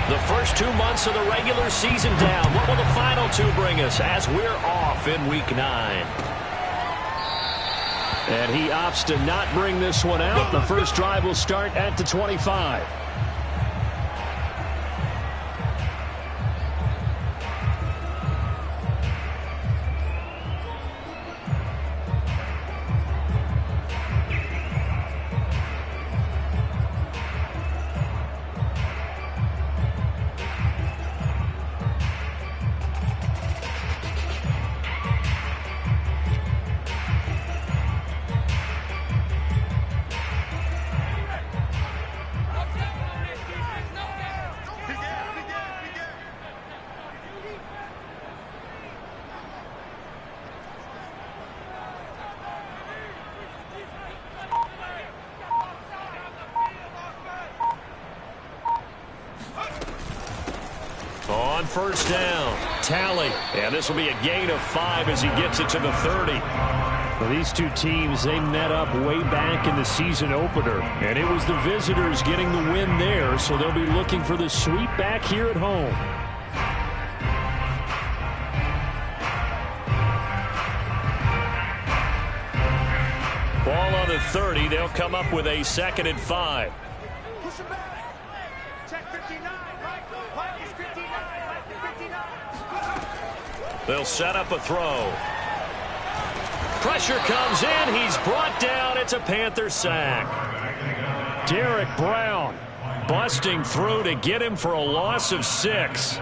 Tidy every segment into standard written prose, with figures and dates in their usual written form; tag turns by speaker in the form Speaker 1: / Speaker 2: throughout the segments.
Speaker 1: The first 2 months of the regular season down. What will the final 2 bring us as we're off in Week 9? And he opts to not bring this one out. The first drive will start at the 25. On first down, Talley. And this will be a gain of 5 as he gets it to the 30. Well, these two teams, they met up way back in the season opener. And it was the visitors getting the win there, so they'll be looking for the sweep back here at home. Ball on the 30. They'll come up with a 2nd and 5.
Speaker 2: Push him back. Check 59. Right is 59. Right is 59.
Speaker 1: They'll set up a throw. Pressure comes in. He's brought down. It's a Panther sack. Derek Brown busting through to get him for a loss of 6.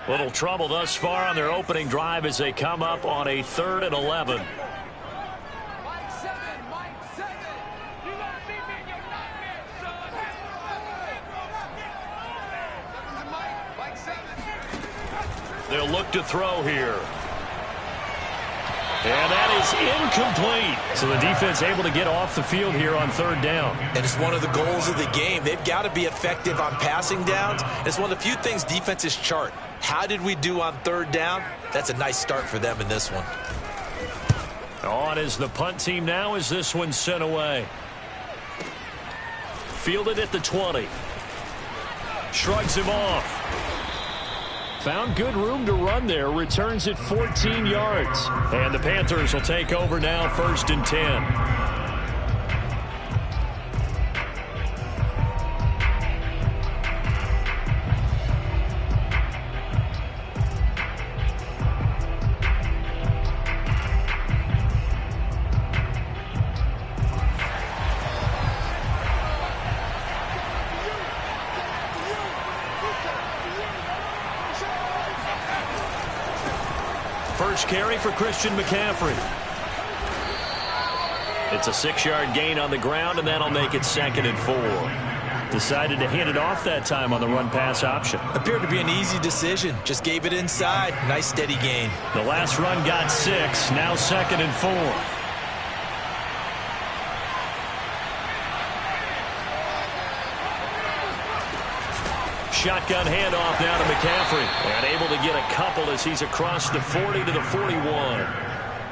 Speaker 1: Little trouble thus far on their opening drive as they come up on a 3rd and 11. They'll look to throw here. And that is incomplete. So the defense able to get off the field here on 3rd down.
Speaker 3: And it's one of the goals of the game. They've got to be effective on passing downs. It's one of the few things defenses chart. How did we do on 3rd down? That's a nice start for them in this one.
Speaker 1: On is the punt team now as this one's sent away. Fielded at the 20. Shrugs him off. Found good room to run there. Returns it 14 yards. And the Panthers will take over now, 1st and 10. First carry for Christian McCaffrey. It's a 6-yard gain on the ground, and that'll make it 2nd and 4. Decided to hand it off that time on the run-pass option.
Speaker 3: Appeared to be an easy decision. Just gave it inside. Nice steady gain.
Speaker 1: The last run got 6. Now 2nd and 4. Shotgun handoff now to McCaffrey. And able to get a couple as he's across the 40 to the 41.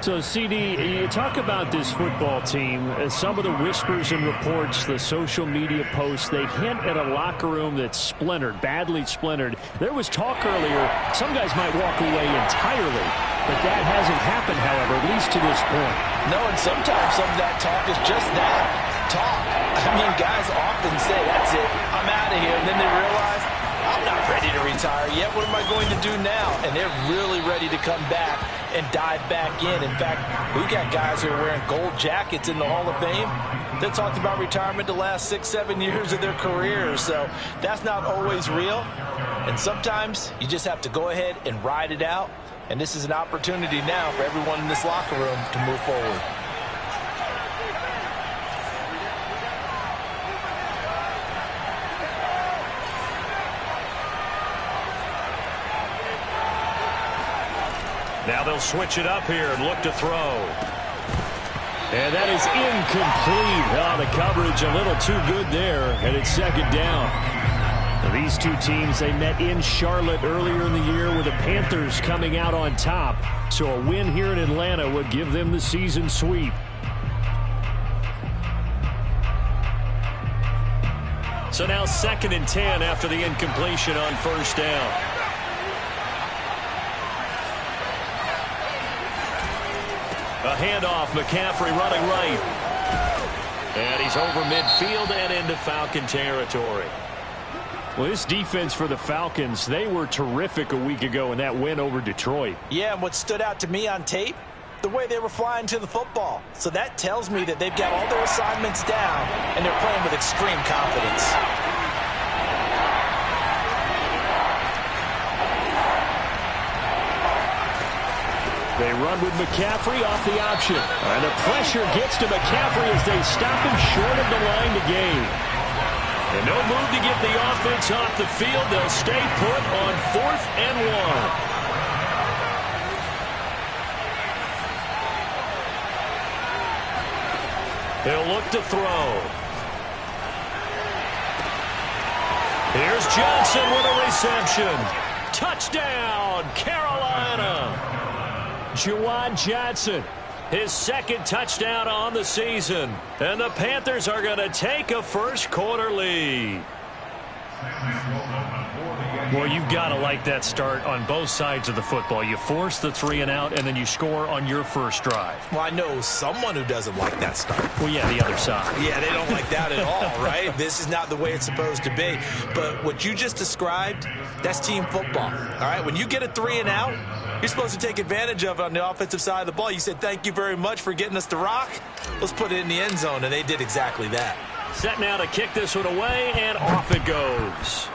Speaker 1: So, CD, you talk about this football team. Some of the whispers and reports, the social media posts, they hint at a locker room that's splintered, badly splintered. There was talk earlier, some guys might walk away entirely. But that hasn't happened, however, at least to this point.
Speaker 3: No, and sometimes some of that talk is just that, talk. I mean, guys often say, that's it, I'm out of here. And then they realize, I'm not ready to retire yet. What am I going to do now? And they're really ready to come back and dive back in. In fact, we got guys who are wearing gold jackets in the Hall of Fame that talked about retirement the last 6-7 years of their careers. So that's not always real. And sometimes you just have to go ahead and ride it out. And this is an opportunity now for everyone in this locker room to move forward.
Speaker 1: Now they'll switch it up here and look to throw. And that is incomplete. Oh, the coverage a little too good there, and it's 2nd down. These two teams, they met in Charlotte earlier in the year with the Panthers coming out on top. So a win here in Atlanta would give them the season sweep. So now 2nd and 10 after the incompletion on first down. A handoff, McCaffrey running right. And he's over midfield and into Falcon territory. Well, this defense for the Falcons, they were terrific a week ago in that win over Detroit.
Speaker 3: Yeah, and what stood out to me on tape, the way they were flying to the football. So that tells me that they've got all their assignments down, and they're playing with extreme confidence.
Speaker 1: They run with McCaffrey off the option. And the pressure gets to McCaffrey as they stop him short of the line to gain. And no move to get the offense off the field. They'll stay put on 4th and 1. They'll look to throw. Here's Johnson with a reception. Touchdown, Carolina. Juwan Johnson, his 2nd touchdown on the season. And the Panthers are going to take a first-quarter lead. Well, you've got to like that start on both sides of the football. You force the 3-and-out, and then you score on your first drive.
Speaker 3: Well, I know someone who doesn't like that start.
Speaker 1: Well, yeah, the other side.
Speaker 3: Yeah, they don't like that at all, right? This is not the way it's supposed to be. But what you just described, that's team football, all right? When you get a 3-and-out, you're supposed to take advantage of it on the offensive side of the ball. You said, thank you very much for getting us the rock. Let's put it in the end zone, and they did exactly that.
Speaker 1: Set now to kick this one away, and off it goes.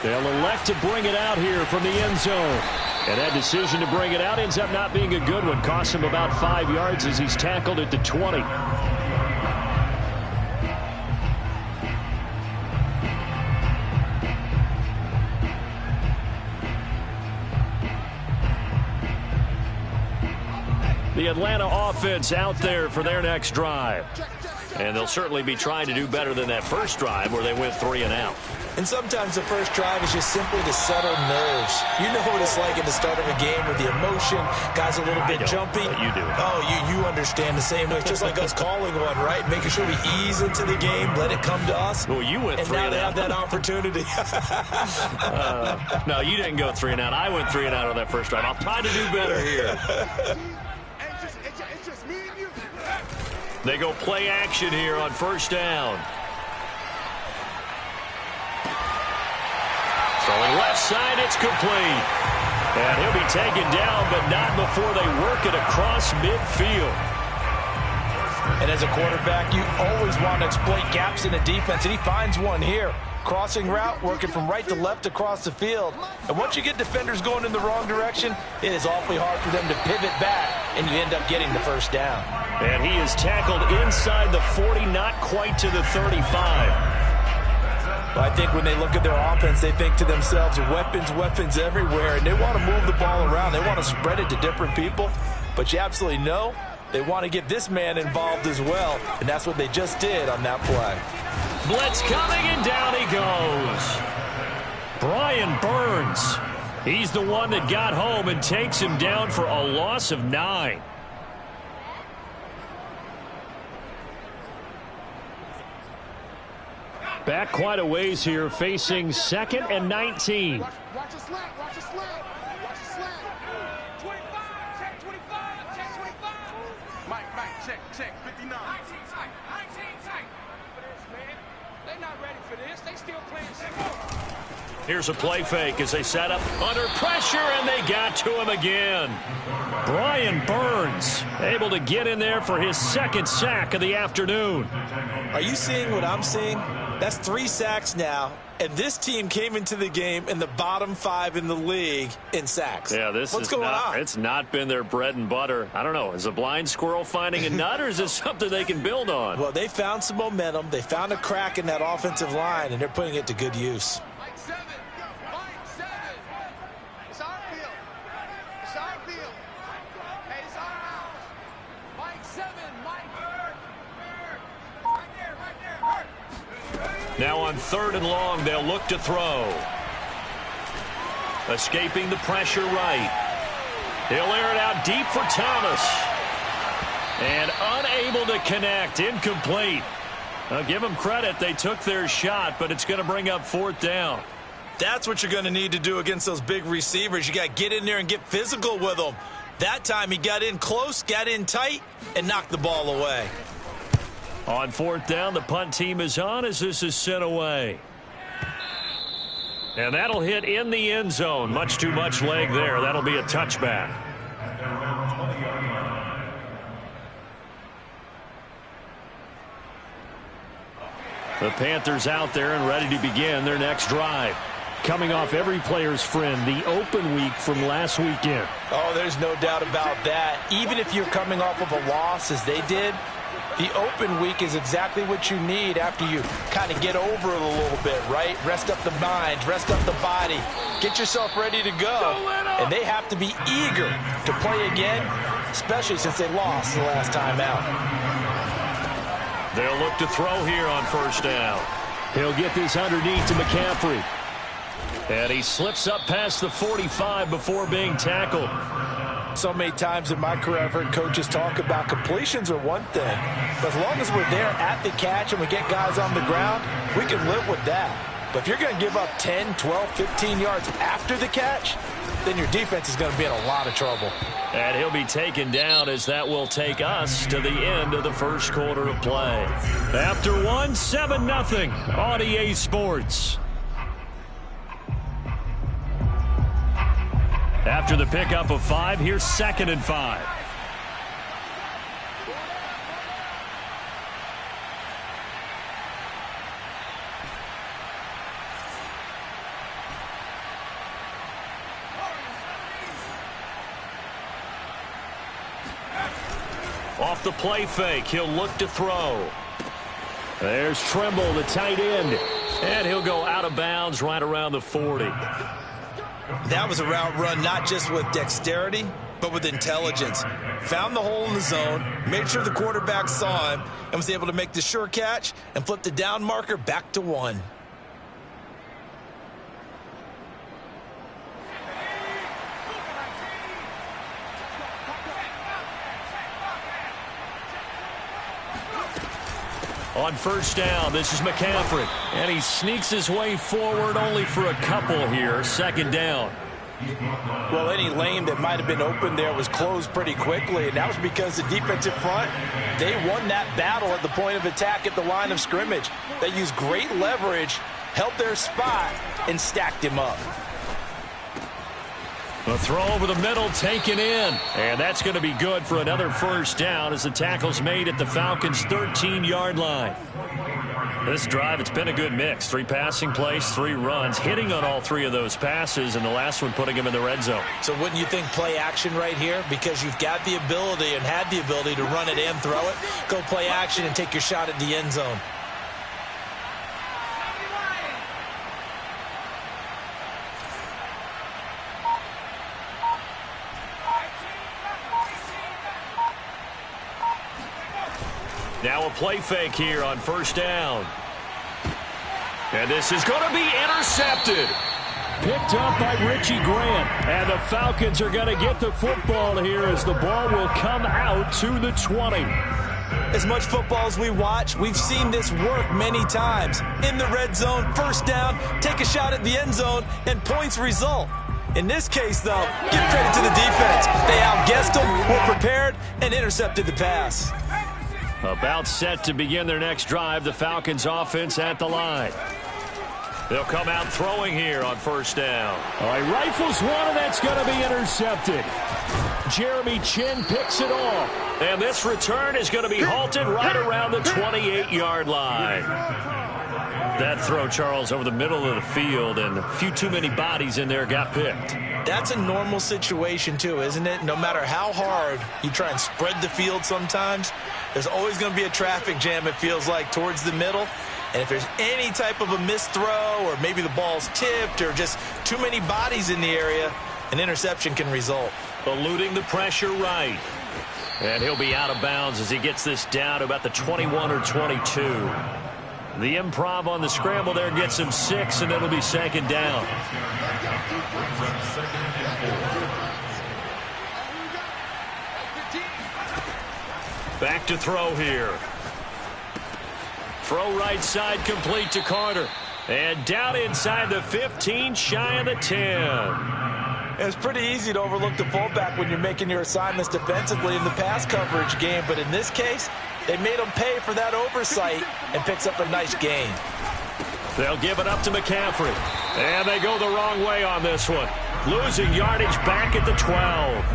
Speaker 1: They'll elect to bring it out here from the end zone. And that decision to bring it out ends up not being a good one. Costs him about 5 yards as he's tackled at the 20. The Atlanta offense out there for their next drive. And they'll certainly be trying to do better than that first drive where they went 3-and-out.
Speaker 3: And sometimes the first drive is just simply to settle nerves. You know what it's like at the start of a game with the emotion. Guys a little bit jumpy.
Speaker 1: But you do.
Speaker 3: Oh, you understand the same way. It's just like us calling one, right? Making sure we ease into the game, let it come to us.
Speaker 1: Well, you went 3-and-out.
Speaker 3: And now they have that opportunity.
Speaker 1: No, you didn't go 3-and-out. I went 3-and-out on that first drive. I'll try to do better here.
Speaker 2: It's just me and you.
Speaker 1: They go play action here on first down. Throwing left side, it's complete. And he'll be taken down, but not before they work it across midfield.
Speaker 3: And as a quarterback, you always want to exploit gaps in the defense, and he finds one here. Crossing route, working from right to left across the field. And once you get defenders going in the wrong direction, it is awfully hard for them to pivot back, and you end up getting the first down.
Speaker 1: And he is tackled inside the 40, not quite to the 35.
Speaker 3: Well, I think when they look at their offense, they think to themselves, weapons everywhere, and they want to move the ball around. They want to spread it to different people, but you absolutely know they want to get this man involved as well, and that's what they just did on that play.
Speaker 1: Blitz coming, and down he goes. Brian Burns. He's the one that got home and takes him down for a loss of 9. Back quite a ways here, facing 2nd and 19.
Speaker 2: Watch the slant. Watch the slant. Watch the slant. 25. Check 25. Check 25. Mike, check 59. 19 tight. 19 tight. For this, man. They're not ready for this. They still playing simple.
Speaker 1: Here's a play fake as they set up under pressure, and they got to him again. Brian Burns able to get in there for his 2nd sack of the afternoon.
Speaker 3: Are you seeing what I'm seeing? That's 3 sacks now, and this team came into the game in the bottom 5 in the league in sacks.
Speaker 1: Yeah,
Speaker 3: What's going on?
Speaker 1: It's not been their bread and butter. I don't know. Is a blind squirrel finding a nut, or is this something they can build on?
Speaker 3: Well, they found some momentum. They found a crack in that offensive line, and they're putting it to good use.
Speaker 2: Mike 7. Mike 7. It's our field. It's our field. Hey, it's our house. Mike 7. Mike. Right there.
Speaker 1: Now on 3rd and long, they'll look to throw. Escaping the pressure right. He'll air it out deep for Thomas. And unable to connect. Incomplete. I'll give them credit. They took their shot, but it's going to bring up 4th down.
Speaker 3: That's what you're going to need to do against those big receivers. You got to get in there and get physical with them. That time he got in close, got in tight, and knocked the ball away.
Speaker 1: On 4th down, the punt team is on as this is sent away. And that'll hit in the end zone. Much too much leg there. That'll be a touchback. The Panthers out there and ready to begin their next drive. Coming off every player's friend, the open week from last weekend.
Speaker 3: Oh, there's no doubt about that. Even if you're coming off of a loss as they did, the open week is exactly what you need after you kind of get over it a little bit, right? Rest up the mind, rest up the body, get yourself ready to go. And they have to be eager to play again, especially since they lost the last time out.
Speaker 1: They'll look to throw here on 1st down. He'll get this underneath to McCaffrey. And he slips up past the 45 before being tackled.
Speaker 3: So many times in my career I've heard coaches talk about completions are one thing. But as long as we're there at the catch and we get guys on the ground, we can live with that. But if you're going to give up 10, 12, 15 yards after the catch, then your defense is going to be in a lot of trouble.
Speaker 1: And he'll be taken down as that will take us to the end of the 1st quarter of play. After 7-0 on EA Sports. After the pickup of 5, here's 2nd and 5. Off the play fake, he'll look to throw. There's Trimble, the tight end. And he'll go out of bounds right around the 40.
Speaker 3: That was a route run not just with dexterity, but with intelligence. Found the hole in the zone, made sure the quarterback saw him, and was able to make the sure catch and flip the down marker back to 1.
Speaker 1: On 1st down, this is McCaffrey. And he sneaks his way forward only for a couple here. 2nd down.
Speaker 3: Well, any lane that might have been open there was closed pretty quickly, and that was because the defensive front, they won that battle at the point of attack at the line of scrimmage. They used great leverage, held their spot, and stacked him up.
Speaker 1: A throw over the middle taken in. And that's going to be good for another 1st down as the tackle's made at the Falcons' 13-yard line. This drive, it's been a good mix. 3 passing plays, 3 runs, hitting on all 3 of those passes, and the last one putting him in the red zone.
Speaker 3: So wouldn't you think play action right here? Because you've got the ability and had the ability to run it and throw it. Go play action and take your shot at the end zone.
Speaker 1: Now a play fake here on 1st down. And this is going to be intercepted. Picked up by Richie Grant. And the Falcons are going to get the football here as the ball will come out to the 20.
Speaker 3: As much football as we watch, we've seen this work many times. In the red zone, 1st down, take a shot at the end zone, and points result. In this case, though, give credit to the defense. They outguessed them, were prepared, and intercepted the pass.
Speaker 1: About set to begin their next drive, the Falcons offense at the line. They'll come out throwing here on 1st down. All right, rifles one, and that's going to be intercepted. Jeremy Chin picks it off. And this return is going to be halted right around the 28-yard line. That throw, Charles, over the middle of the field, and a few too many bodies in there got picked.
Speaker 3: That's a normal situation, too, isn't it? No matter how hard you try and spread the field sometimes, there's always going to be a traffic jam, it feels like, towards the middle. And if there's any type of a missed throw or maybe the ball's tipped or just too many bodies in the area, an interception can result.
Speaker 1: Eluding the pressure right. And he'll be out of bounds as he gets this down to about the 21 or 22. The improv on the scramble there gets him 6, and it'll be second down. Back to throw here. Throw right side complete to Carter. And down inside the 15, shy of the 10.
Speaker 3: It's pretty easy to overlook the fullback when you're making your assignments defensively in the pass coverage game. But in this case, they made him pay for that oversight and picks up a nice gain.
Speaker 1: They'll give it up to McCaffrey. And they go the wrong way on this one. Losing yardage back at the 12.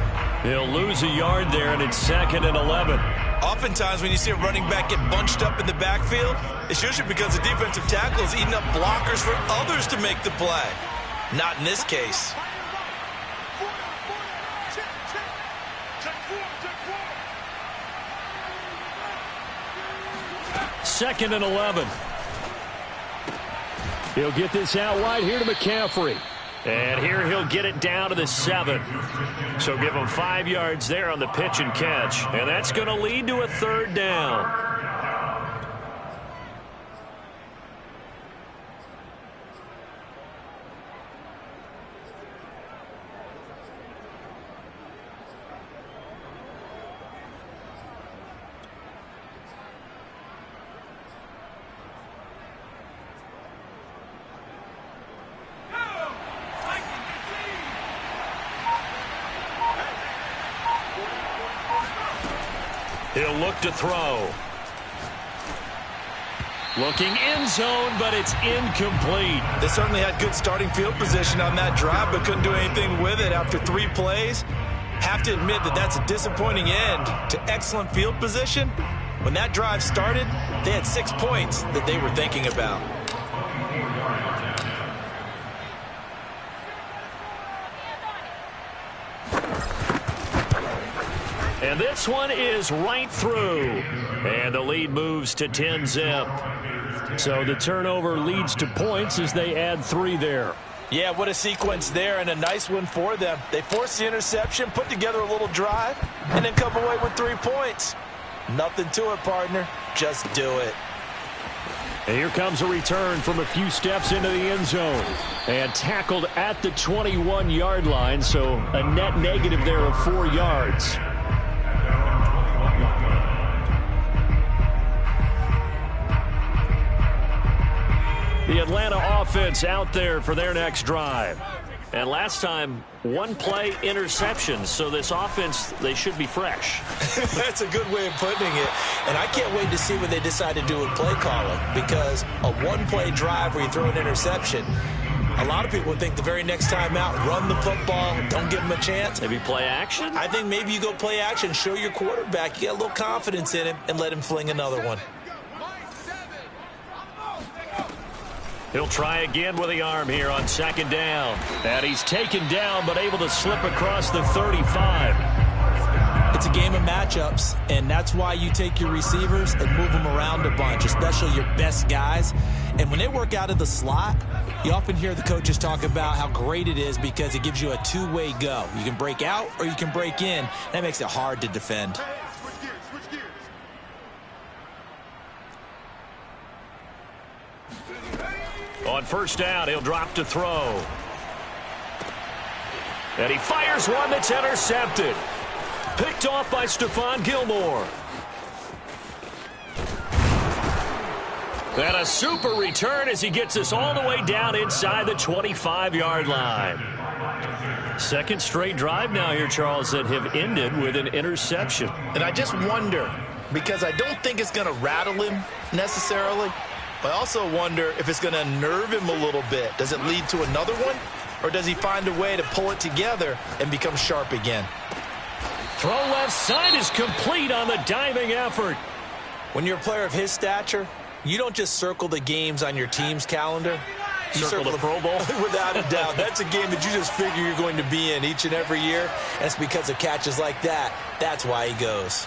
Speaker 1: He'll lose a yard there, and it's 2nd and 11.
Speaker 3: Oftentimes when you see a running back get bunched up in the backfield, it's usually because the defensive tackle is eating up blockers for others to make the play. Not in this case.
Speaker 1: Second and 11. He'll get this out wide here to McCaffrey. And here he'll get it down to the 7. So give him 5 yards there on the pitch and catch. And that's going to lead to a 3rd down. He'll look to throw. Looking end zone, but it's incomplete.
Speaker 3: They certainly had good starting field position on that drive, but couldn't do anything with it after 3 plays. Have to admit that that's a disappointing end to excellent field position. When that drive started, they had 6 points that they were thinking about.
Speaker 1: And this one is right through. And the lead moves to 10-zip. So the turnover leads to points as they add 3 there.
Speaker 3: Yeah, what a sequence there, and a nice one for them. They forced the interception, put together a little drive, and then come away with 3 points. Nothing to it, partner. Just do it.
Speaker 1: And here comes a return from a few steps into the end zone. And tackled at the 21-yard line, so a net negative there of 4 yards. The Atlanta offense out there for their next drive. And last time, 1-play interception. So this offense, they should be fresh.
Speaker 3: That's a good way of putting it. And I can't wait to see what they decide to do with play calling. Because a 1-play drive where you throw an interception, a lot of people would think the very next time out, run the football, don't give them a chance.
Speaker 1: Maybe play action?
Speaker 3: I think maybe you go play action, show your quarterback, you get a little confidence in him, and let him fling another one.
Speaker 1: He'll try again with the arm here on 2nd down. And he's taken down, but able to slip across the 35.
Speaker 3: It's a game of matchups, and that's why you take your receivers and move them around a bunch, especially your best guys. And when they work out of the slot, you often hear the coaches talk about how great it is because it gives you a 2-way go. You can break out or you can break in. That makes it hard to defend.
Speaker 1: On 1st down, he'll drop to throw. And he fires one that's intercepted. Picked off by Stephon Gilmore. And a super return as he gets us all the way down inside the 25-yard line. 2nd straight drive now here, Charles, that have ended with an interception.
Speaker 3: And I just wonder, because I don't think it's going to rattle him necessarily, I also wonder if it's going to nerve him a little bit. Does it lead to another one? Or does he find a way to pull it together and become sharp again?
Speaker 1: Throw left side is complete on the diving effort.
Speaker 3: When you're a player of his stature, you don't just circle the games on your team's calendar. You
Speaker 1: circle the Pro Bowl?
Speaker 3: Without a doubt. That's a game that you just figure you're going to be in each and every year. And it's because of catches like that. That's why he goes.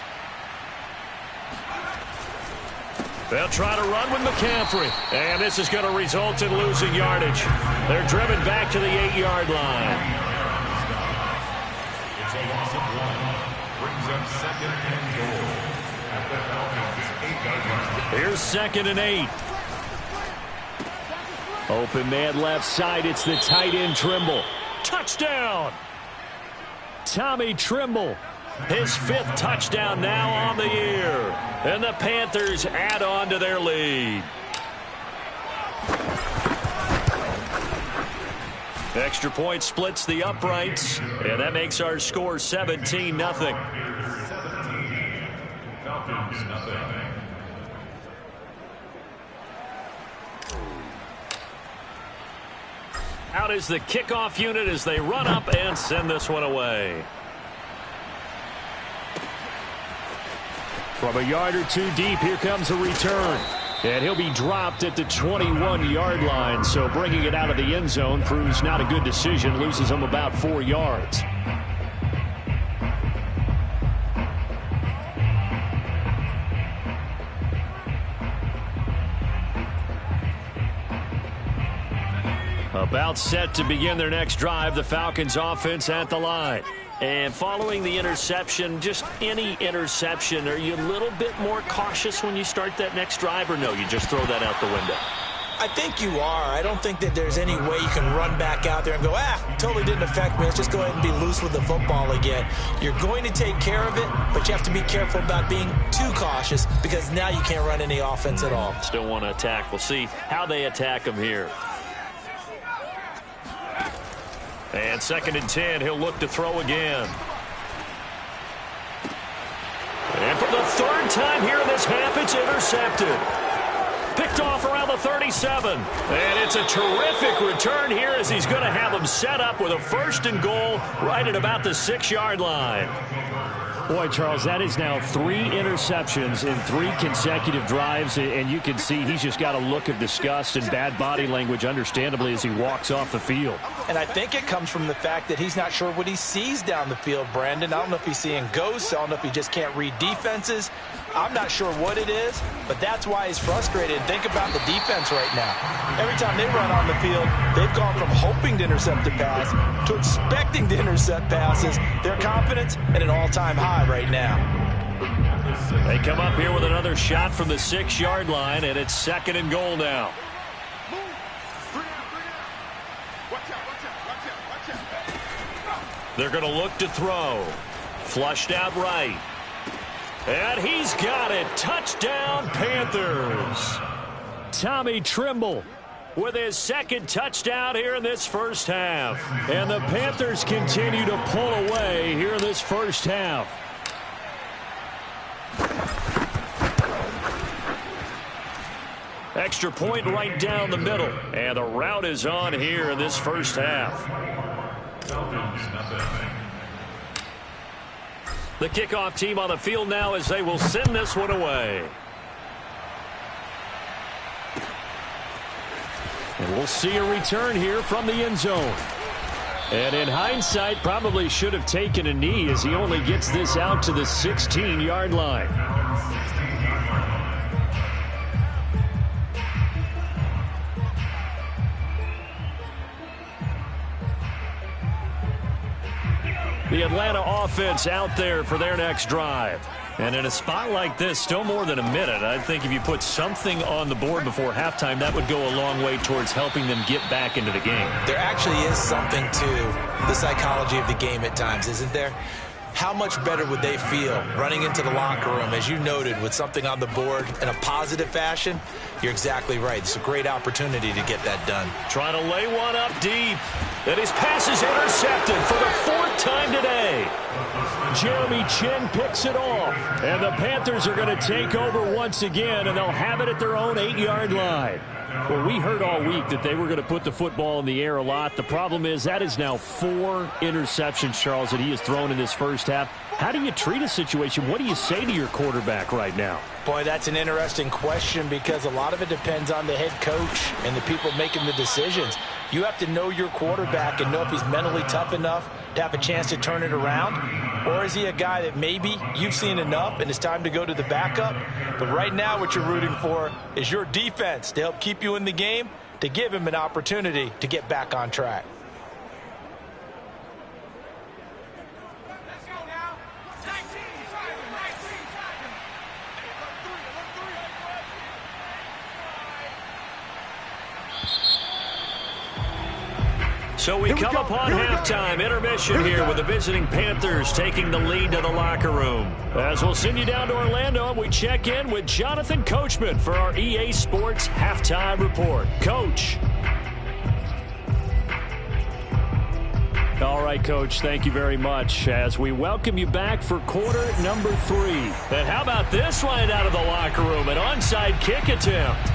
Speaker 1: They'll try to run with McCaffrey. And this is going to result in losing yardage. They're driven back to the 8-yard line.
Speaker 4: It's a loss of 1. Brings up 2nd and goal. At the Falcons' 8-yard line.
Speaker 1: Here's 2nd and 8. Open man left side. It's the tight end Trimble. Touchdown! Tommy Trimble. His 5th touchdown now on the year. And the Panthers add on to their lead. Extra point splits the uprights, and that makes our score 17-0.
Speaker 4: Falcons, nothing.
Speaker 1: Out is the kickoff unit as they run up and send this one away. From a yard or two deep, here comes a return. And he'll be dropped at the 21-yard line, so bringing it out of the end zone proves not a good decision, loses him about 4 yards. About set to begin their next drive, the Falcons offense at the line. And following the interception, just any interception, are you a little bit more cautious when you start that next drive, or no, you just throw that out the window?
Speaker 3: I think you are. I don't think that there's any way you can run back out there and go, totally didn't affect me. Let's just go ahead and be loose with the football again. You're going to take care of it, but you have to be careful about being too cautious because now you can't run any offense at all.
Speaker 1: Still want to attack. We'll see how they attack him here. And 2nd and 10, he'll look to throw again. And for the 3rd time here in this half, it's intercepted. Picked off around the 37. And it's a terrific return here as he's going to have them set up with a 1st and goal right at about the 6-yard line. Boy, Charles, that is now 3 interceptions in 3 consecutive drives, and you can see he's just got a look of disgust and bad body language, understandably, as he walks off the field.
Speaker 3: And I think it comes from the fact that he's not sure what he sees down the field, Brandon. I don't know if he's seeing ghosts. I don't know if he just can't read defenses. I'm not sure what it is, but that's why he's frustrated. Think about the defense right now. Every time they run on the field, they've gone from hoping to intercept a pass to expecting to intercept passes. Their confidence at an all-time high right now.
Speaker 1: They come up here with another shot from the 6-yard line, and it's 2nd and goal now. They're going to look to throw. Flushed out right. And he's got it. Touchdown, Panthers. Tommy Trimble with his 2nd touchdown here in this first half. And the Panthers continue to pull away here in this first half. Extra point right down the middle. And the route is on here in this first half.
Speaker 4: Falcons, nothing.
Speaker 1: The kickoff team on the field now as they will send this one away. And we'll see a return here from the end zone. And in hindsight, probably should have taken a knee as he only gets this out to the 16-yard line. The Atlanta offense out there for their next drive. And in a spot like this, still more than a minute, I think if you put something on the board before halftime, that would go a long way towards helping them get back into the game.
Speaker 3: There actually is something to the psychology of the game at times, isn't there? How much better would they feel running into the locker room, as you noted, with something on the board in a positive fashion? You're exactly right. It's a great opportunity to get that done.
Speaker 1: Trying to lay one up deep. And his pass is intercepted for the 4th time today. Jeremy Chin picks it off. And the Panthers are going to take over once again, and they'll have it at their own 8-yard line. Well, we heard all week that they were going to put the football in the air a lot. The problem is that is now 4 interceptions, Charles, that he has thrown in this first half. How do you treat a situation? What do you say to your quarterback right now?
Speaker 3: Boy, that's an interesting question because a lot of it depends on the head coach and the people making the decisions. You have to know your quarterback and know if he's mentally tough enough to have a chance to turn it around. Or is he a guy that maybe you've seen enough and it's time to go to the backup? But right now what you're rooting for is your defense to help keep you in the game, to give him an opportunity to get back on track.
Speaker 1: So we come upon halftime intermission here with the visiting Panthers taking the lead to the locker room. As we'll send you down to Orlando and we check in with Jonathan Coachman for our EA Sports Halftime Report. Coach. All right, Coach, thank you very much as we welcome you back for quarter number 3. And how about this right out of the locker room, an onside kick attempt.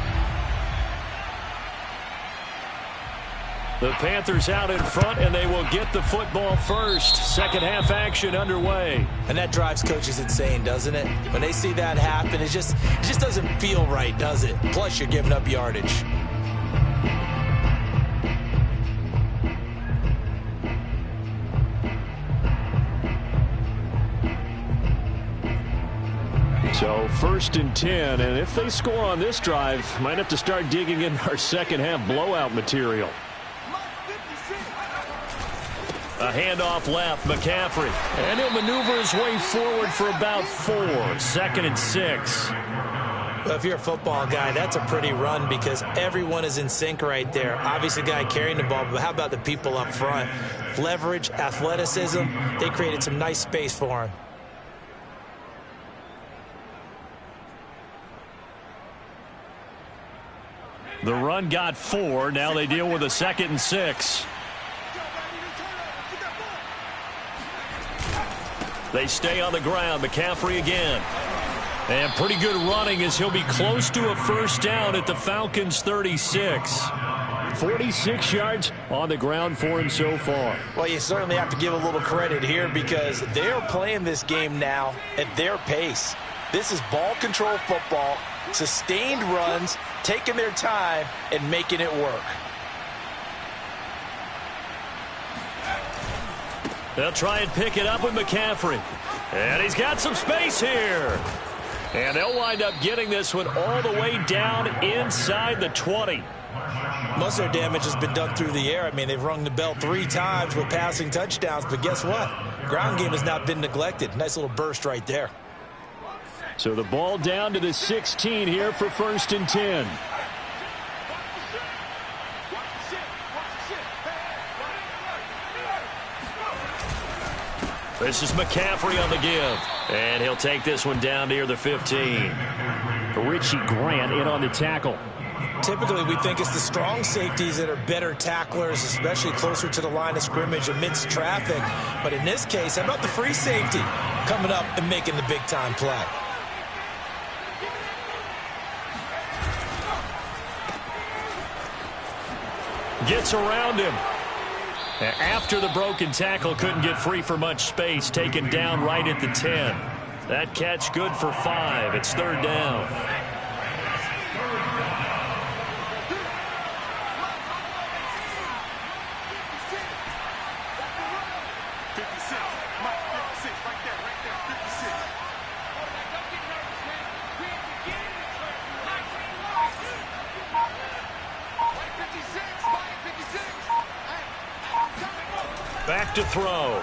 Speaker 1: The Panthers out in front, and they will get the football first. Second half action underway.
Speaker 3: And that drives coaches insane, doesn't it? When they see that happen, it just doesn't feel right, does it? Plus, you're giving up yardage.
Speaker 1: So 1st and 10, and if they score on this drive, might have to start digging in our second half blowout material. A handoff left, McCaffrey. And he'll maneuver his way forward for about 4. 2nd and 6.
Speaker 3: Well, if you're a football guy, that's a pretty run because everyone is in sync right there. Obviously, the guy carrying the ball, but how about the people up front? Leverage, athleticism, they created some nice space for him.
Speaker 1: The run got 4. Now they deal with a 2nd and 6. They stay on the ground. McCaffrey again. And pretty good running as he'll be close to a first down at the Falcons' 36. 46 yards on the ground for him so far.
Speaker 3: Well, you certainly have to give a little credit here because they're playing this game now at their pace. This is ball control football, sustained runs, taking their time and making it work.
Speaker 1: They'll try and pick it up with McCaffrey. And he's got some space here. And they'll wind up getting this one all the way down inside the 20.
Speaker 3: Most of their damage has been done through the air. I mean, they've rung the bell 3 times with passing touchdowns. But guess what? Ground game has not been neglected. Nice little burst right there.
Speaker 1: So the ball down to the 16 here for 1st and 10. This is McCaffrey on the give. And he'll take this one down near the 15. Richie Grant in on the tackle.
Speaker 3: Typically, we think it's the strong safeties that are better tacklers, especially closer to the line of scrimmage amidst traffic. But in this case, how about the free safety coming up and making the big-time play?
Speaker 1: Gets around him. After the broken tackle, couldn't get free for much space. Taken down right at the 10. That catch good for 5. It's 3rd down. Back to throw.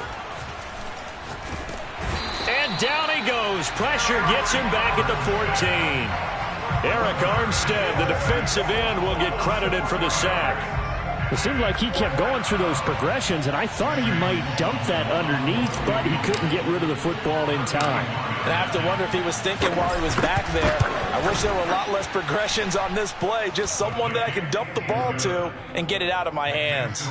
Speaker 1: And down he goes. Pressure gets him back at the 14. Eric Armstead, the defensive end, will get credited for the sack. It seemed like he kept going through those progressions, and I thought he might dump that underneath, but he couldn't get rid of the football in time.
Speaker 3: And I have to wonder if he was thinking while he was back there, I wish there were a lot less progressions on this play. Just someone that I can dump the ball to and get it out of my hands.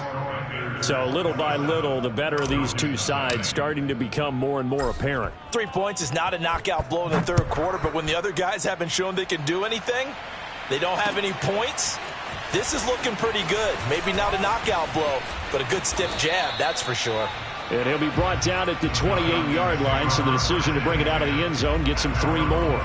Speaker 1: So little by little, the better of these two sides starting to become more and more apparent.
Speaker 3: 3 points is not a knockout blow in the third quarter, but when the other guys haven't shown they can do anything, they don't have any points, this is looking pretty good. Maybe not a knockout blow, but a good stiff jab, that's for sure.
Speaker 1: And he'll be brought down at the 28-yard line, so the decision to bring it out of the end zone gets him 3 more.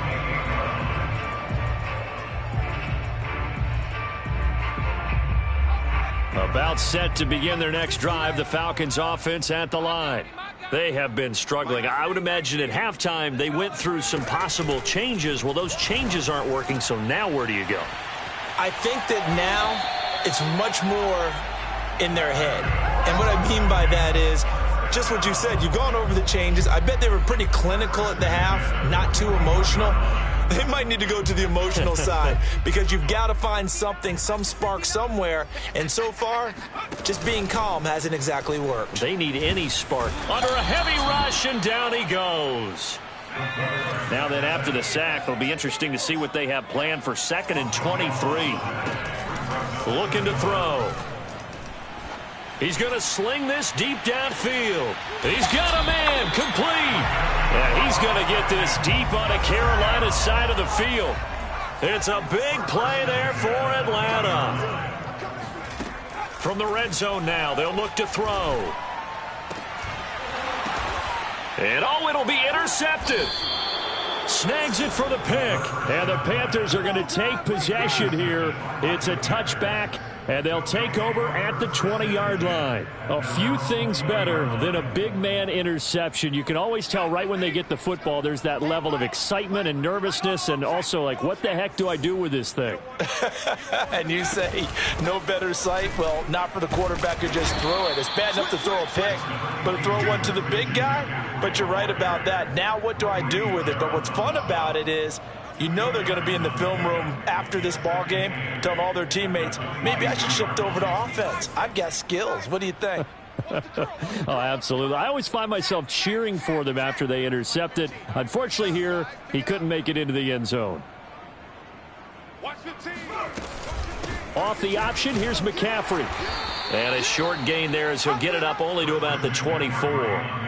Speaker 1: About set to begin their next drive, the Falcons offense at the line. They have been struggling. I would imagine at halftime they went through some possible changes. Well, those changes aren't working, so now where do you go?
Speaker 3: I think that now it's much more in their head. And what I mean by that is just what you said. You've gone over the changes. I bet they were pretty clinical at the half, not too emotional. They might need to go to the emotional side because you've got to find something, some spark somewhere. And so far, just being calm hasn't exactly worked.
Speaker 1: They need any spark. Under a heavy rush, and down he goes. Now then, after the sack, it'll be interesting to see what they have planned for 2nd and 23. Looking to throw. He's going to sling this deep downfield. He's got a man complete. Yeah, he's going to get this deep on the Carolina side of the field. It's a big play there for Atlanta. From the red zone now, they'll look to throw. And it'll be intercepted. Snags it for the pick. And the Panthers are going to take possession here. It's a touchback, and they'll take over at the 20-yard line. A few things better than a big man interception. You can always tell right when they get the football, there's that level of excitement and nervousness, and also like, what the heck do I do with this thing?
Speaker 3: And you say no better sight? Well, not for the quarterback who just threw it. It's bad enough to throw a pick, but to throw one to the big guy? But you're right about that. Now what do I do with it? But what's fun about it is, you know they're going to be in the film room after this ball game telling all their teammates, maybe I should shift over to offense. I've got skills. What do you think?
Speaker 1: Oh, absolutely. I always find myself cheering for them after they intercept it. Unfortunately here, he couldn't make it into the end zone. Off the option, here's McCaffrey. And a short gain there as he'll get it up only to about the 24.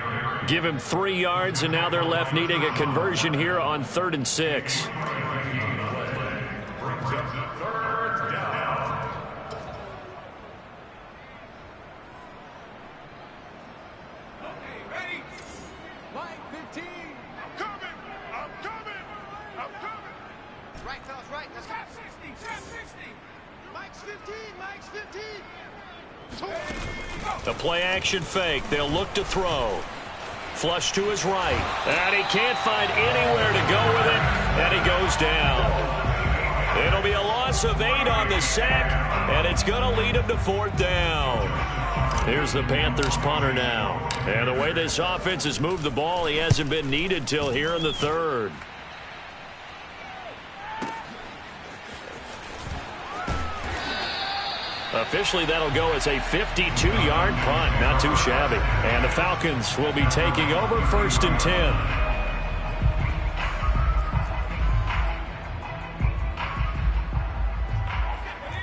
Speaker 1: Give him 3 yards, and now they're left needing a conversion here on 3rd and 6.
Speaker 2: Right, fellas, right. Let's go. 60. Mike's 15. Mike's 15.
Speaker 1: The play action fake. They'll look to throw. Flush to his right. And he can't find anywhere to go with it. And he goes down. It'll be a loss of 8 on the sack. And it's going to lead him to 4th down. Here's the Panthers punter now. And the way this offense has moved the ball, he hasn't been needed till here in the 3rd. Officially, that'll go as a 52-yard punt. Not too shabby. And the Falcons will be taking over 1st and 10.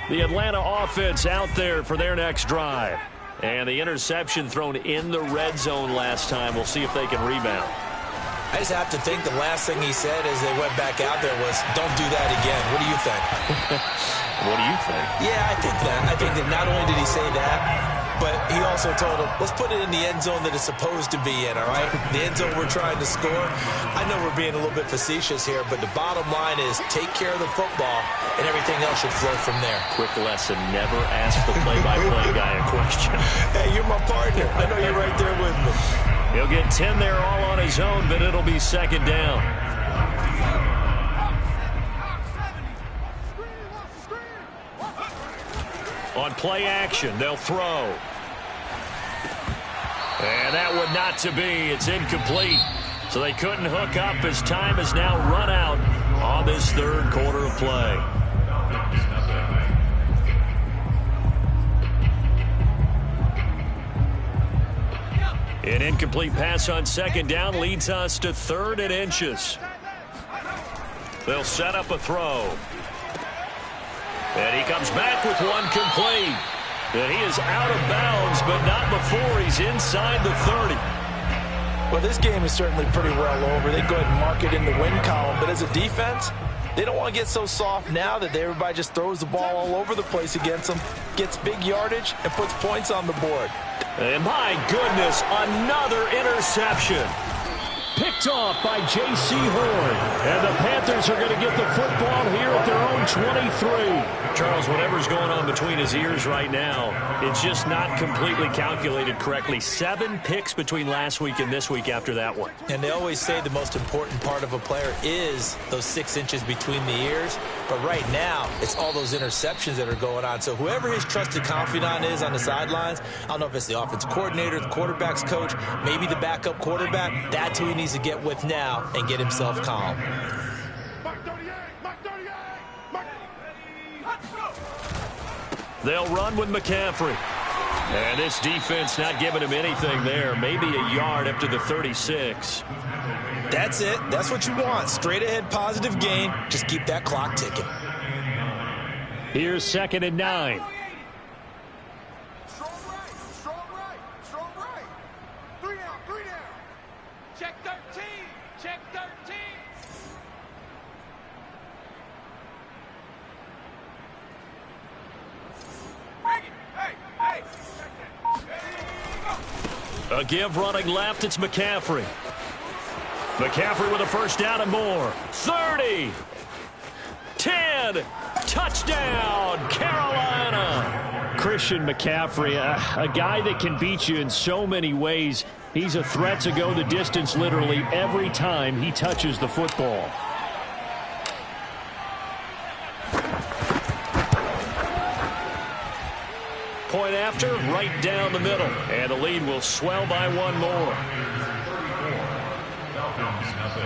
Speaker 1: The Atlanta offense out there for their next drive. And the interception thrown in the red zone last time. We'll see if they can rebound.
Speaker 3: I just have to think the last thing he said as they went back out there was, don't do that again. What do you think?
Speaker 1: What do you think?
Speaker 3: Yeah, I think that. I think that not only did he say that, but he also told him, let's put it in the end zone that it's supposed to be in, all right? The end zone we're trying to score. I know we're being a little bit facetious here, but the bottom line is take care of the football, and everything else should flow from there.
Speaker 1: Quick lesson, never ask the play-by-play guy a question.
Speaker 3: Hey, you're my partner. I know you're right there with me.
Speaker 1: He'll get 10 there all on his own, but it'll be 2nd down. On play action, they'll throw. And that would not to be. It's incomplete. So they couldn't hook up as time has now run out on this 3rd quarter of play. An incomplete pass on 2nd down leads us to 3rd and inches. They'll set up a throw. And he comes back with one complete. And he is out of bounds, but not before he's inside the 30.
Speaker 3: Well, this game is certainly pretty well over. They go ahead and mark it in the win column. But as a defense, they don't want to get so soft now that everybody just throws the ball all over the place against them, gets big yardage, and puts points on the board.
Speaker 1: And my goodness, another interception. Picked off by J.C. Horn. And the Panthers are going to get the football here at their own 23. Charles, whatever's going on between his ears right now, it's just not completely calculated correctly. 7 picks between last week and this week after that one.
Speaker 3: And they always say the most important part of a player is those 6 inches between the ears. But right now, it's all those interceptions that are going on. So whoever his trusted confidant is on the sidelines, I don't know if it's the offense coordinator, the quarterback's coach, maybe the backup quarterback, that's who he needs to get with now and get himself calm.
Speaker 1: They'll run with McCaffrey. And this defense not giving him anything there. Maybe a yard up to the 36.
Speaker 3: That's it. That's what you want. Straight ahead positive gain. Just keep that clock ticking.
Speaker 1: Here's 2nd and 9.
Speaker 2: Strong right, strong right, strong right. 3 down, 3 down. Check 13, check 13.
Speaker 1: A give running left. It's McCaffrey. McCaffrey with a first down and more. 30. 10. Touchdown, Carolina. Christian McCaffrey, a guy that can beat you in so many ways. He's a threat to go the distance literally every time he touches the football. Point after, right down the middle. And the lead will swell by one more.
Speaker 4: Falcons, nothing.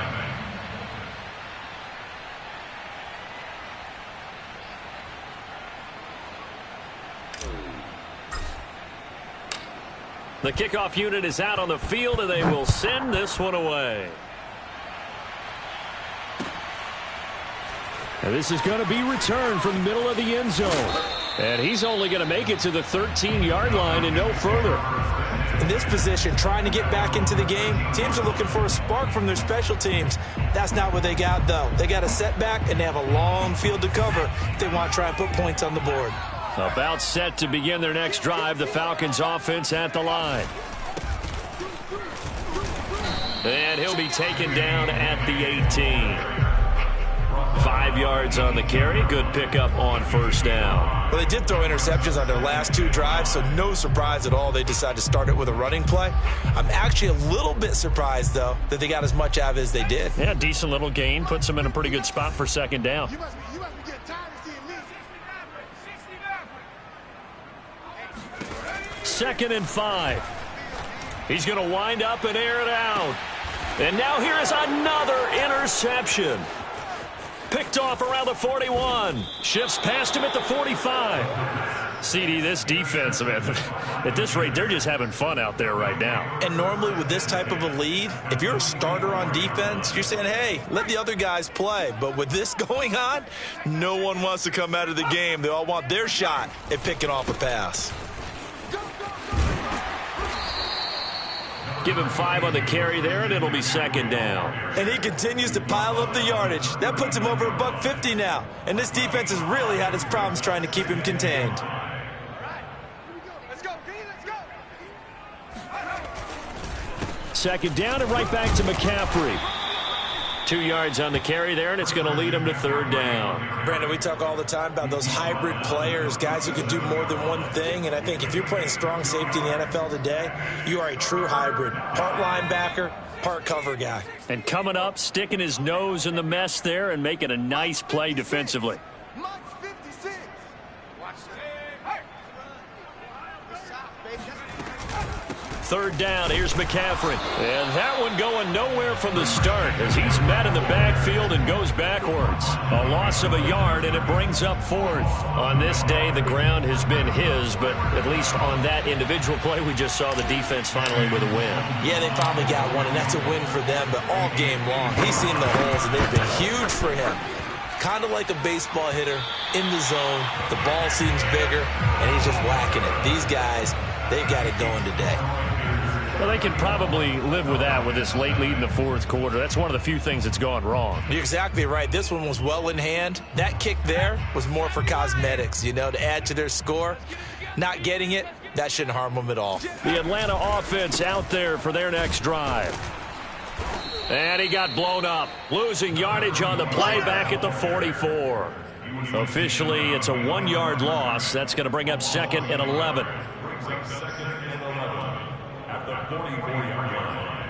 Speaker 1: The kickoff unit is out on the field, and they will send this one away. And this is going to be returned from the middle of the end zone. And he's only going to make it to the 13-yard line and no further.
Speaker 3: In this position, trying to get back into the game, teams are looking for a spark from their special teams. That's not what they got, though. They got a setback, and they have a long field to cover if they want to try and put points on the board.
Speaker 1: About set to begin their next drive, the Falcons offense at the line. And he'll be taken down at the 18. 5 yards on the carry. Good pickup on first down.
Speaker 3: Well, they did throw interceptions on their last 2 drives, so no surprise at all they decided to start it with a running play. I'm actually a little bit surprised, though, that they got as much out of it as they did.
Speaker 1: Yeah, decent little gain. Puts them in a pretty good spot for second down.
Speaker 2: You must be getting tired of seeing me.
Speaker 1: 2nd and 5. He's going to wind up and air it out. And now here is another interception. Picked off around the 41. Shifts past him at the 45. CD, this defense, man, at this rate, they're just having fun out there right now.
Speaker 3: And normally with this type of a lead, if you're a starter on defense, you're saying, hey, let the other guys play. But with this going on, no one wants to come out of the game. They all want their shot at picking off a pass.
Speaker 1: Give him 5 on the carry there, and it'll be second down.
Speaker 3: And he continues to pile up the yardage. That puts him over $150 now. And this defense has really had its problems trying to keep him contained.
Speaker 2: Let's go, D, let's go.
Speaker 1: Second down and right back to McCaffrey. 2 yards on the carry there, and it's going to lead him to third down.
Speaker 3: Brandon, we talk all the time about those hybrid players, guys who can do more than one thing. And I think if you're playing strong safety in the NFL today, you are a true hybrid. Part linebacker, part cover guy.
Speaker 1: And coming up, sticking his nose in the mess there and making a nice play defensively.
Speaker 2: Mike's 56. Watch that. Hey.
Speaker 1: Third down, here's McCaffrey. And that one going nowhere from the start as he's met in the backfield and goes backwards. A loss of a yard, and it brings up 4th. On this day, the ground has been his, but at least on that individual play, we just saw the defense finally with a win.
Speaker 3: Yeah, they finally got one, and that's a win for them, but all game long, he's seen the holes, and they've been huge for him. Kind of like a baseball hitter in the zone. The ball seems bigger, and he's just whacking it. These guys, they've got it going today.
Speaker 1: Well, they can probably live with that with this late lead in the 4th quarter. That's one of the few things that's gone wrong.
Speaker 3: You're exactly right. This one was well in hand. That kick there was more for cosmetics, you know, to add to their score. Not getting it, that shouldn't harm them at all.
Speaker 1: The Atlanta offense out there for their next drive. And he got blown up, losing yardage on the play back at the 44. Officially, it's a 1-yard loss. That's going to bring up 2nd and 11.
Speaker 4: Brings up 2nd and 11 at the 44-yard line.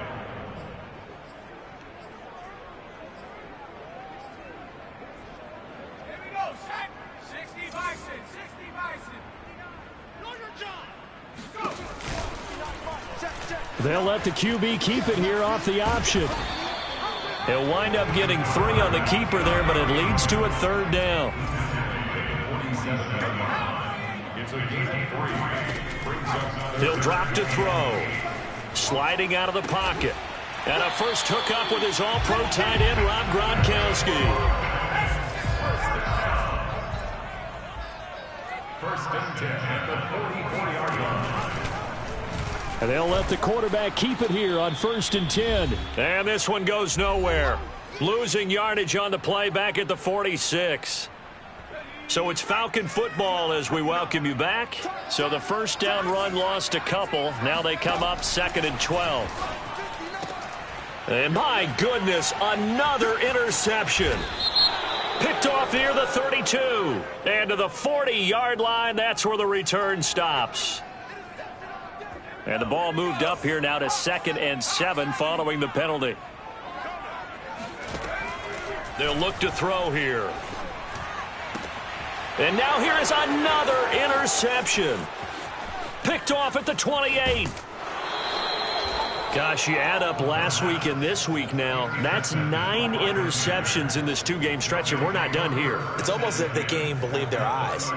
Speaker 2: Here we go, set. 60 Bison, 60 Bison. Know your job. Go. Check, check.
Speaker 1: They'll let the QB keep it here off the option. He'll wind up getting 3 on the keeper there, but it leads to a third down.
Speaker 4: It's a gain of 3. Brings up
Speaker 1: He'll drop to throw. Sliding out of the pocket. And a first hookup with his all-pro tight end, Rob Gronkowski.
Speaker 4: First and 10 at the 40-yard line.
Speaker 1: And they'll let the quarterback keep it here on 1st and 10. And this one goes nowhere. Losing yardage on the play back at the 46. So it's Falcon football as we welcome you back. So the first down run lost a couple. Now they come up 2nd and 12. And my goodness, another interception. Picked off near the 32. And to the 40-yard line, that's where the return stops. And the ball moved up here now to 2nd and 7 following the penalty. They'll look to throw here. And now here is another interception. Picked off at the 28. Gosh, you add up last week and this week now, that's 9 interceptions in this 2-game stretch, and we're not done here.
Speaker 3: It's almost as if they can't even believe their eyes.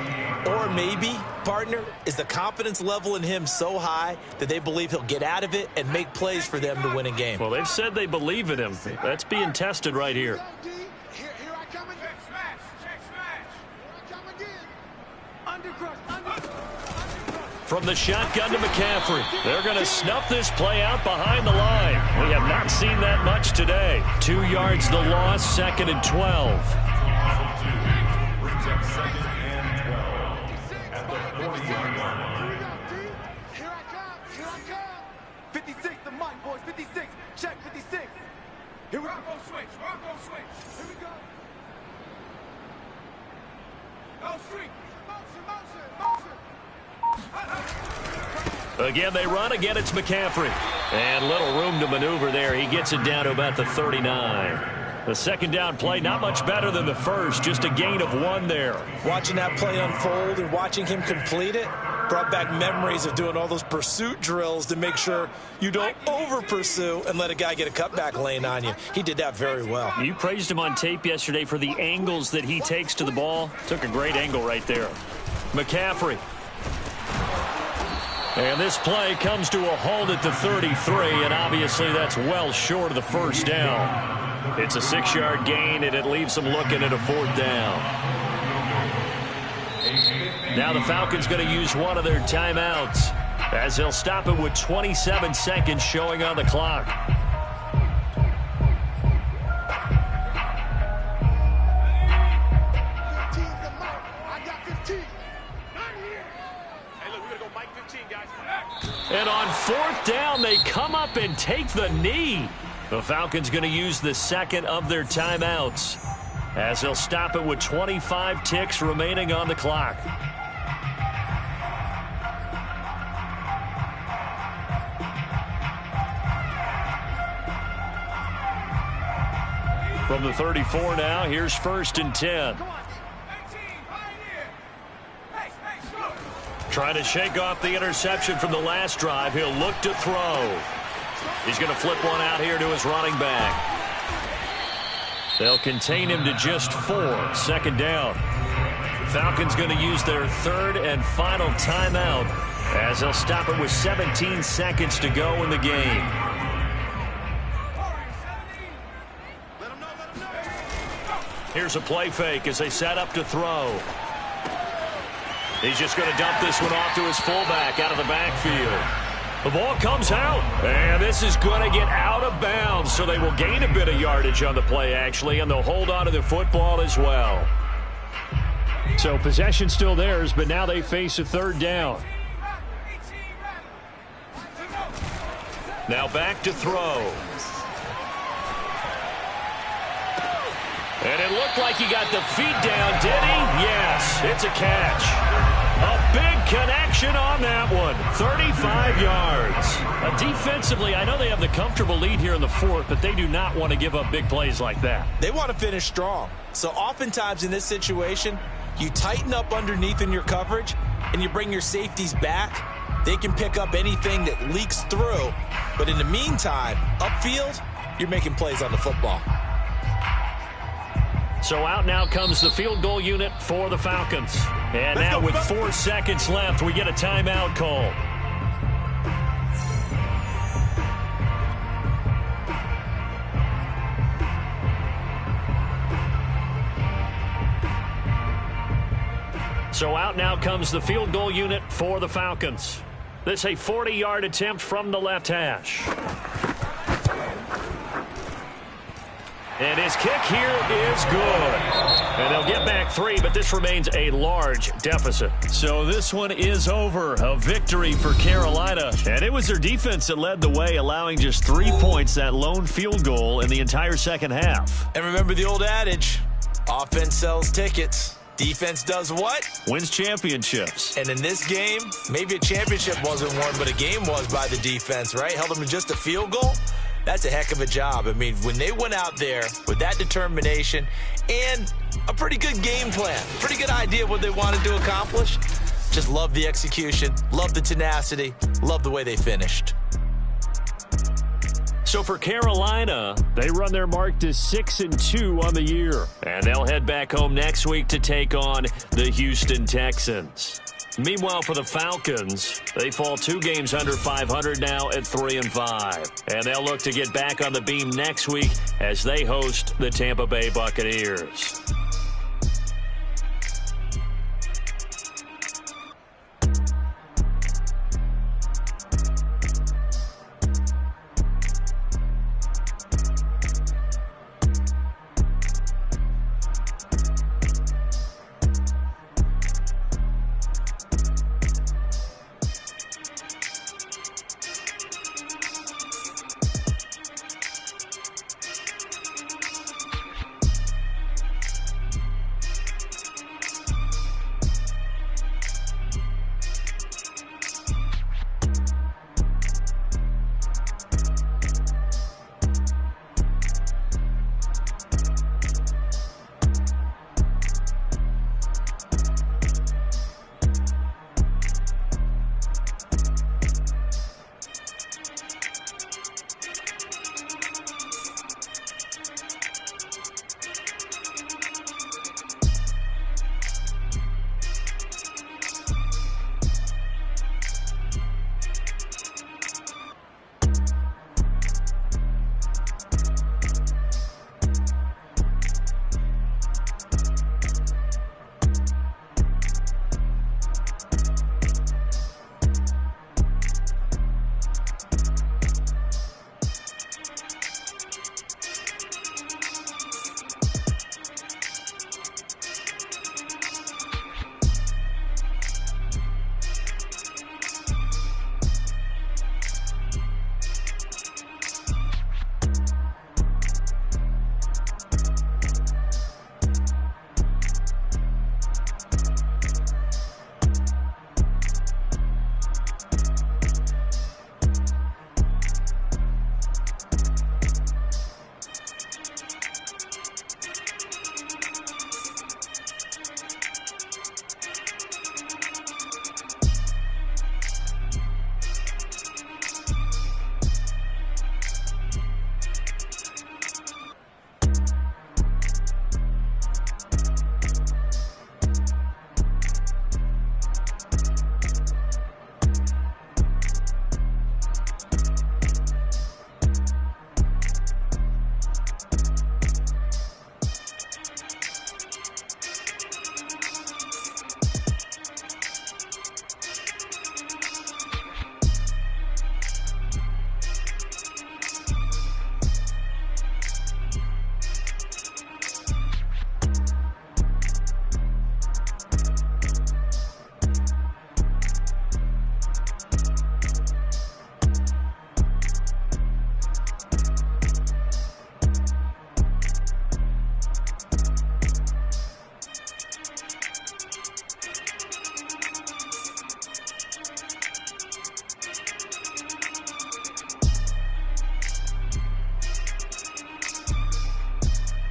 Speaker 3: Or maybe, partner, is the confidence level in him so high that they believe he'll get out of it and make plays for them to win a game.
Speaker 1: Well, they've said they believe in him. That's being tested right here.
Speaker 2: Here I come again. Check smash. Check smash. Here I come again. Undercrush.
Speaker 1: From the shotgun to McCaffrey. They're going to snuff this play out behind the line. We have not seen that much today. 2 yards the loss, 2nd and 12.
Speaker 4: Brings up 2nd and 12 at the 40-yard line.
Speaker 2: Here I come. 56, the mic, boys. 56. Check 56. Here we go. Switch. Here we go. Go streak. Motion.
Speaker 1: Again, they run. Again, it's McCaffrey. And little room to maneuver there. He gets it down to about the 39. The second down play, not much better than the first. Just a gain of 1 there.
Speaker 3: Watching that play unfold and watching him complete it brought back memories of doing all those pursuit drills to make sure you don't over-pursue and let a guy get a cutback lane on you. He did that very well.
Speaker 1: You praised him on tape yesterday for the angles that he takes to the ball. Took a great angle right there. McCaffrey. And this play comes to a halt at the 33, and obviously that's well short of the first down. It's a 6-yard gain, and it leaves them looking at a 4th down. Now the Falcons going to use one of their timeouts as they'll stop it with 27 seconds showing on the clock. And on 4th down, they come up and take the knee. The Falcons going to use the second of their timeouts as they'll stop it with 25 ticks remaining on the clock. From the 34 now, here's 1st and 10. Trying to shake off the interception from the last drive. He'll look to throw. He's going to flip one out here to his running back. They'll contain him to just 4. 2nd down. Falcons going to use their 3rd and final timeout as they'll stop it with 17 seconds to go in the game. Here's a play fake as they set up to throw. He's just going to dump this one off to his fullback out of the backfield. The ball comes out, and this is going to get out of bounds, so they will gain a bit of yardage on the play, actually, and they'll hold on to the football as well. So possession still theirs, but now they face a 3rd down. Now back to throw. And it looked like he got the feet down, did he? Yes, it's a catch. A big connection on that one. 35 yards. Defensively, I know they have the comfortable lead here in the 4th, but they do not want to give up big plays like that.
Speaker 3: They want to finish strong. So oftentimes in this situation, you tighten up underneath in your coverage, and you bring your safeties back. They can pick up anything that leaks through. But in the meantime, upfield, you're making plays on the football.
Speaker 1: So out now comes the field goal unit for the Falcons. And now with 4 seconds left, we get a timeout call. So out now comes the field goal unit for the Falcons. This a 40-yard attempt from the left hash. And his kick here is good. And they'll get back 3, but this remains a large deficit. So this one is over. A victory for Carolina. And it was their defense that led the way, allowing just 3 points, that lone field goal in the entire second half.
Speaker 3: And remember the old adage, offense sells tickets. Defense does what?
Speaker 1: Wins championships.
Speaker 3: And in this game, maybe a championship wasn't won, but a game was by the defense, right? Held them to just a field goal. That's a heck of a job. I mean, when they went out there with that determination and a pretty good game plan, pretty good idea of what they wanted to accomplish, just love the execution, love the tenacity, love the way they finished.
Speaker 1: So for Carolina, they run their mark to 6-2 on the year. And they'll head back home next week to take on the Houston Texans. Meanwhile, for the Falcons, they fall 2 games under 500 now at 3-5. And they'll look to get back on the beam next week as they host the Tampa Bay Buccaneers.